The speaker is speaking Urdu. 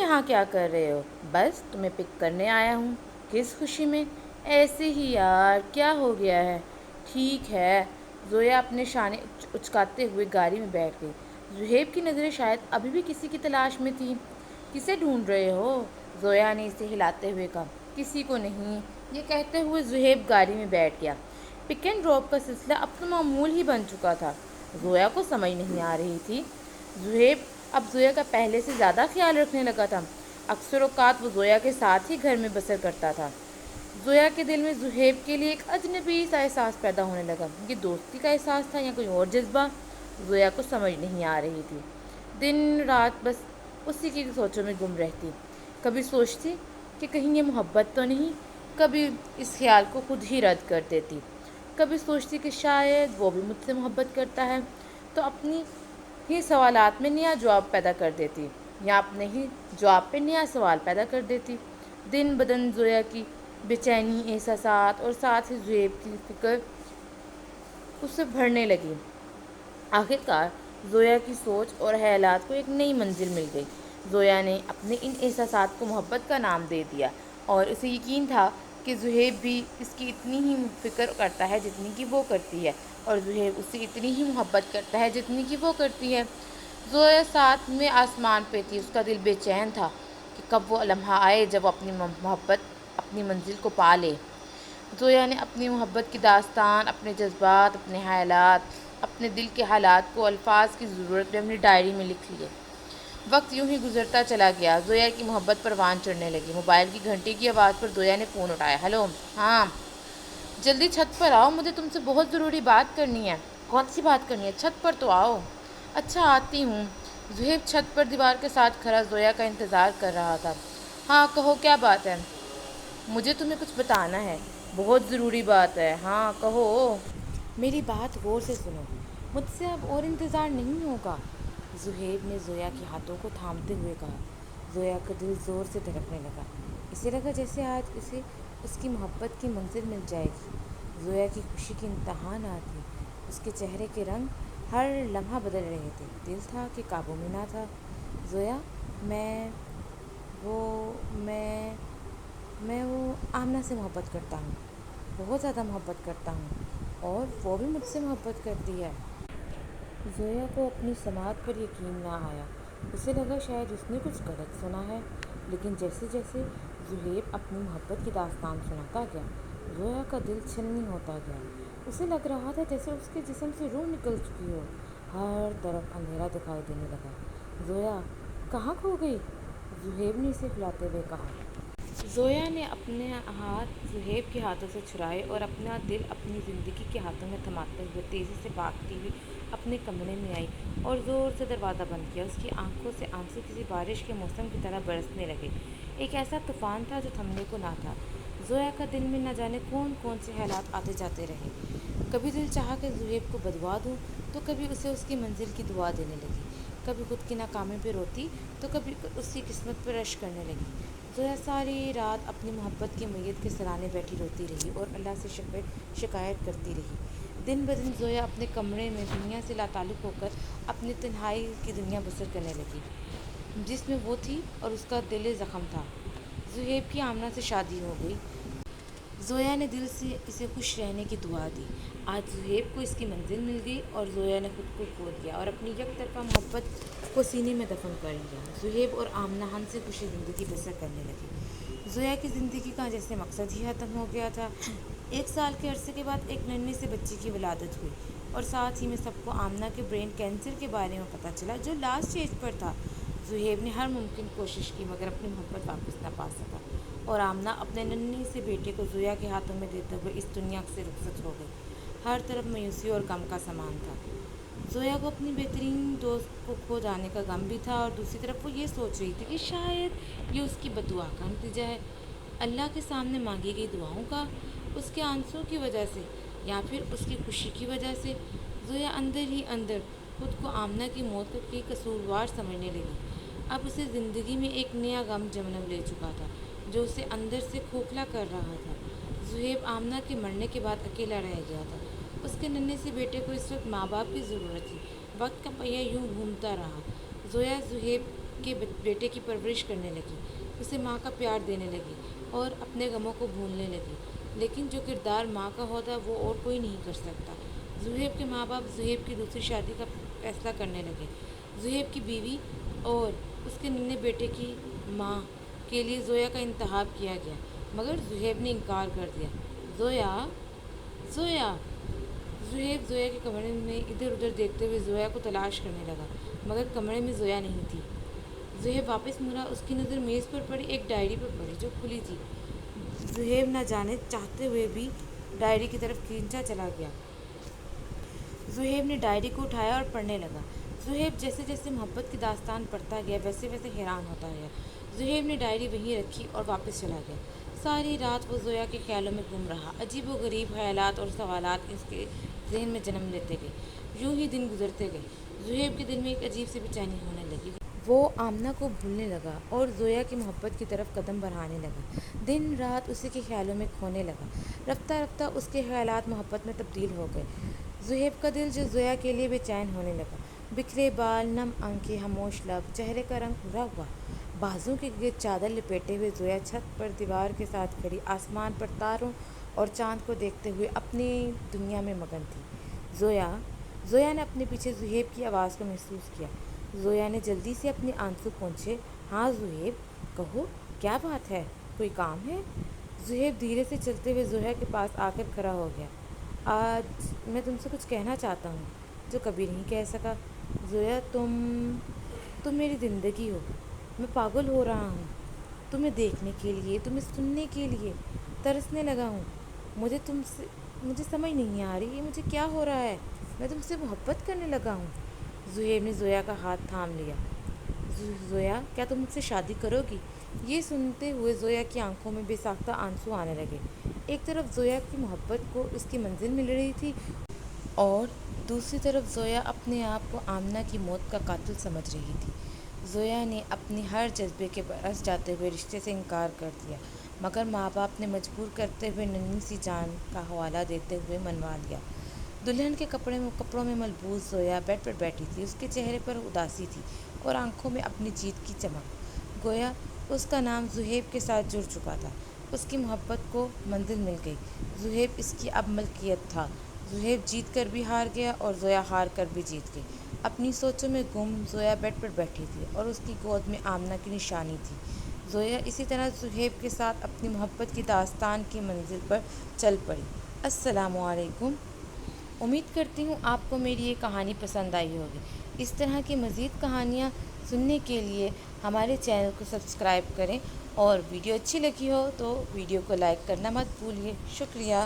یہاں کیا کر رہے ہو؟ بس تمہیں پک کرنے آیا ہوں۔ کس خوشی میں؟ ایسے ہی یار، کیا ہو گیا ہے؟ ٹھیک ہے۔ زویا اپنے شانے اچکاتے ہوئے گاڑی میں بیٹھ گئی۔ زہیب کی نظریں شاید ابھی بھی کسی کی تلاش میں تھیں۔ کسے ڈھونڈ رہے ہو؟ زویا نے اسے ہلاتے ہوئے کہا۔ کسی کو نہیں، یہ کہتے ہوئے زہیب گاڑی میں بیٹھ گیا۔ پک اینڈ ڈراپ کا سلسلہ اب تو معمول ہی بن چکا تھا۔ زویا کو سمجھ نہیں آ رہی تھی۔ زہیب اب زویا کا پہلے سے زیادہ خیال رکھنے لگا تھا۔ اکثر اوقات وہ زویا کے ساتھ ہی گھر میں بسر کرتا تھا۔ زویا کے دل میں زہیب کے لیے ایک اجنبی سا احساس پیدا ہونے لگا۔ یہ دوستی کا احساس تھا یا کوئی اور جذبہ؟ زویا کو سمجھ نہیں آ رہی تھی۔ دن رات بس اسی کی سوچوں میں گم رہتی۔ کبھی سوچتی کہ کہیں یہ محبت تو نہیں، کبھی اس خیال کو خود ہی رد کر دیتی۔ کبھی سوچتی کہ شاید وہ بھی مجھ سے محبت کرتا ہے تو اپنی ہی سوالات میں نیا جواب پیدا کر دیتی، یا اپنے ہی جواب پہ نیا سوال پیدا کر دیتی۔ دن بدن زویا کی بے چینی، احساسات اور ساتھ ہی زہیب کی فکر اسے بھرنے لگی۔ آخر کار زویا کی سوچ اور خیالات کو ایک نئی منزل مل گئی۔ زویا نے اپنے ان احساسات کو محبت کا نام دے دیا، اور اسے یقین تھا کہ زہیب بھی اس کی اتنی ہی فکر کرتا ہے جتنی کہ وہ کرتی ہے، اور زہیب اس سے اتنی ہی محبت کرتا ہے جتنی کہ وہ کرتی ہے۔ زویا ساتھ میں آسمان پہ تھی۔ اس کا دل بے چین تھا کہ کب وہ لمحہ آئے جب وہ اپنی محبت اپنی منزل کو پا لے۔ زویا نے اپنی محبت کی داستان، اپنے جذبات، اپنے خیالات، اپنے دل کے حالات کو الفاظ کی ضرورت میں اپنی ڈائری میں لکھ لیے۔ وقت یوں ہی گزرتا چلا گیا۔ زویا کی محبت پروان چڑھنے لگی۔ موبائل کی گھنٹی کی آواز پر زویا نے فون اٹھایا۔ ہیلو، ہاں، جلدی چھت پر آؤ، مجھے تم سے بہت ضروری بات کرنی ہے۔ کون سی بات کرنی ہے؟ چھت پر تو آؤ۔ اچھا، آتی ہوں۔ زہیب چھت پر دیوار کے ساتھ کھڑا زویا کا انتظار کر رہا تھا۔ ہاں کہو، کیا بات ہے؟ مجھے تمہیں کچھ بتانا ہے، بہت ضروری بات ہے۔ ہاں کہو۔ میری بات غور سے سنو، مجھ سے اب اور انتظار نہیں ہوگا، زہیب نے زویا کے ہاتھوں کو تھامتے ہوئے کہا۔ زویا کا دل زور سے دھڑکنے لگا۔ اسے لگا جیسے آج اسے اس کی محبت کی منزل مل جائے گی۔ زویا کی خوشی کی انتہا نہ تھی۔ اس کے چہرے کے رنگ ہر لمحہ بدل رہے تھے۔ دل تھا کہ قابو میں نہ تھا۔ زویا، میں وہ آمنہ سے محبت کرتا ہوں، بہت زیادہ محبت کرتا ہوں، اور وہ بھی مجھ سے محبت کرتی ہے۔ زویا کو اپنی سماعت پر یقین نہ آیا۔ اسے لگا شاید اس نے کچھ غلط سنا ہے، لیکن جیسے جیسے زہیب اپنی محبت کی داستان سناتا گیا، زویا کا دل چھلنی ہوتا گیا۔ اسے لگ رہا تھا جیسے اس کے جسم سے روح نکل چکی ہو۔ ہر طرف اندھیرا دکھائی دینے لگا۔ زویا کہاں کھو گئی؟ زہیب نے اسے ہلاتے ہوئے کہا۔ زویا نے اپنے ہاتھ زہیب کے ہاتھوں سے چھڑائے اور اپنا دل اپنی زندگی کے ہاتھوں میں تھماتے ہوئے تیزی سے بھاگتی ہوئی اپنے کمرے میں آئی اور زور سے دروازہ بند کیا۔ اس کی آنکھوں سے آنسو کسی بارش کے موسم کی طرح برسنے لگے۔ ایک ایسا طوفان تھا جو تھمنے کو نہ تھا۔ زویا کا دل میں نہ جانے کون کون سے خیالات آتے جاتے رہے۔ کبھی دل چاہا کہ زہیب کو بددعا دوں، تو کبھی اسے اس کی منزل کی دعا دینے لگی۔ کبھی خود کی ناکامی پہ روتی تو کبھی اس کی قسمت پر رشک کرنے لگی۔ زویا ساری رات اپنی محبت کی میت کے سرانے بیٹھی روتی رہی اور اللہ سے شکایت کرتی رہی۔ دن بدن زویا اپنے کمرے میں دنیا سے لاتعلق ہو کر اپنی تنہائی کی دنیا بسر کرنے لگی، جس میں وہ تھی اور اس کا دل زخم تھا۔ زہیب کی آمنہ سے شادی ہو گئی۔ زویا نے دل سے اسے خوش رہنے کی دعا دی۔ آج زہیب کو اس کی منزل مل گئی اور زویا نے خود کو کھو دیا اور اپنی یک طرفہ محبت کو سینے میں دفن کر لیا۔ زہیب اور آمنہ ہنس خوشی زندگی بسر کرنے لگے۔ زویا کی زندگی کا جیسے مقصد ہی ختم ہو گیا تھا۔ 1 سال کے عرصے کے بعد ایک ننھے سے بچی کی ولادت ہوئی، اور ساتھ ہی میں سب کو آمنہ کے برین کینسر کے بارے میں پتہ چلا، جو لاسٹ اسٹیج پر تھا۔ زہیب نے ہر ممکن کوشش کی مگر اپنی محبت واپس نہ پا سکا، اور آمنہ اپنے ننھے سے بیٹے کو زویا کے ہاتھوں میں دیتے ہوئے اس دنیا سے رخصت ہو گئی۔ ہر طرف مایوسی اور غم کا سامان تھا۔ زویا کو اپنی بہترین دوست کو کھو جانے کا غم بھی تھا، اور دوسری طرف وہ یہ سوچ رہی تھی کہ شاید یہ اس کی بددعا کا نتیجہ ہے، اللہ کے سامنے مانگی گئی دعاؤں کا، اس کے آنسوں کی وجہ سے یا پھر اس کی خوشی کی وجہ سے۔ زویا اندر ہی اندر خود کو آمنہ کی موت کی قصوروار سمجھنے لگی۔ اب اسے زندگی میں ایک نیا غم جنم لے چکا تھا جو اسے اندر سے کھوکھلا کر رہا تھا۔ زہیب آمنہ کے مرنے کے بعد اکیلا رہ گیا تھا۔ اس کے ننھے سے بیٹے کو اس وقت ماں باپ کی ضرورت تھی۔ وقت کا پہیہ یوں گھومتا رہا۔ زویا زہیب کے بیٹے کی پرورش کرنے لگی، اسے ماں کا پیار دینے لگی اور اپنے غموں کو بھولنے لگی۔ لیکن جو کردار ماں کا ہوتا وہ اور کوئی نہیں کر سکتا۔ زہیب کے ماں باپ زہیب کی دوسری شادی کا فیصلہ کرنے لگے۔ زہیب کی بیوی اور اس کے ننھے بیٹے کی ماں کے لیے زویا کا انتخاب کیا گیا، مگر زہیب نے انکار کر دیا۔ زویا زویا زہیب زویا کے کمرے میں ادھر ادھر دیکھتے ہوئے زویا کو تلاش کرنے لگا، مگر کمرے میں زویا نہیں تھی۔ زہیب واپس مڑا، اس کی نظر میز پر پڑی ایک ڈائری پر پڑی جو کھلی تھی۔ زہیب نہ جانے چاہتے ہوئے بھی ڈائری کی طرف کھینچا چلا گیا۔ زہیب نے ڈائری کو اٹھایا اور پڑھنے لگا۔ زہیب جیسے جیسے محبت کی داستان پڑھتا گیا ویسے ویسے حیران ہوتا گیا۔ زہیب نے ڈائری وہیں رکھی اور واپس چلا گیا۔ ساری رات وہ زویا کے خیالوں میں گم رہا۔ عجیب و غریب خیالات اور سوالات اس کے ذہن میں جنم لیتے گئے۔ یوں ہی دن گزرتے گئے۔ زہیب کے دل میں ایک عجیب سی بے چینی ہونے لگی۔ وہ آمنہ کو بھولنے لگا اور زویا کی محبت کی طرف قدم بڑھانے لگا۔ دن رات اسی کے خیالوں میں کھونے لگا۔ رفتہ رفتہ اس کے خیالات محبت میں تبدیل ہو گئے۔ زہیب کا دل جو زویا کے لیے بے چین ہونے لگا۔ بکھرے بال، نم آنکھیں، خاموش لب، چہرے کا رنگ بھورا ہوا۔ بازو کے گرد چادر لپیٹے ہوئے زویا چھت پر دیوار کے ساتھ کھڑی آسمان پر تاروں اور چاند کو دیکھتے ہوئے اپنی دنیا میں مگن تھی۔ زویا نے اپنے پیچھے زہیب کی آواز کو محسوس کیا۔ زویا نے جلدی سے اپنے آنسو پونچھے۔ ہاں زہیب، کہو کیا بات ہے، کوئی کام ہے؟ زہیب دھیرے سے چلتے ہوئے زویا کے پاس آ کر کھڑا ہو گیا۔ آج میں تم سے کچھ کہنا چاہتا ہوں جو کبھی نہیں کہہ سکا۔ زویا، تم میری زندگی ہو۔ میں پاگل ہو رہا ہوں تمہیں دیکھنے کے لیے، تمہیں سننے کے لیے ترسنے لگا ہوں۔ مجھے سمجھ نہیں آ رہی مجھے کیا ہو رہا ہے، میں تم سے محبت کرنے لگا ہوں۔ زہیب نے زویا کا ہاتھ تھام لیا۔ زویا، کیا تم مجھ سے شادی کرو گی؟ یہ سنتے ہوئے زویا کی آنکھوں میں بے ساختہ آنسو آنے لگے۔ ایک طرف زویا کی محبت کو اس کی منزل مل رہی تھی اور دوسری طرف زویا اپنے آپ کو آمنہ کی موت کا قاتل سمجھ رہی تھی۔ زویا نے اپنے ہر جذبے کے برعکس جاتے ہوئے رشتے سے انکار کر دیا، مگر ماں باپ نے مجبور کرتے ہوئے ننھی سی جان کا حوالہ دیتے ہوئے منوا لیا۔ دلہن کے کپڑوں میں ملبوس زویا بیڈ پر بیٹھی تھی۔ اس کے چہرے پر اداسی تھی اور آنکھوں میں اپنی جیت کی چمک۔ گویا اس کا نام زہیب کے ساتھ جڑ چکا تھا۔ اس کی محبت کو منزل مل گئی۔ زہیب اس کی اب ملکیت تھا۔ زہیب جیت کر بھی ہار گیا اور زویا ہار کر بھی جیت گئی۔ اپنی سوچوں میں گم زویا بیڈ پر بیٹھی تھی اور اس کی گود میں آمنہ کی نشانی تھی۔ زویا اسی طرح زہیب کے ساتھ اپنی محبت کی داستان کی منزل پر چل پڑی۔ السلام علیکم۔ امید کرتی ہوں آپ کو میری یہ کہانی پسند آئی ہوگی۔ اس طرح کی مزید کہانیاں سننے کے لیے ہمارے چینل کو سبسکرائب کریں اور ویڈیو اچھی لگی ہو تو ویڈیو کو لائک کرنا مت بھولیے۔ شکریہ۔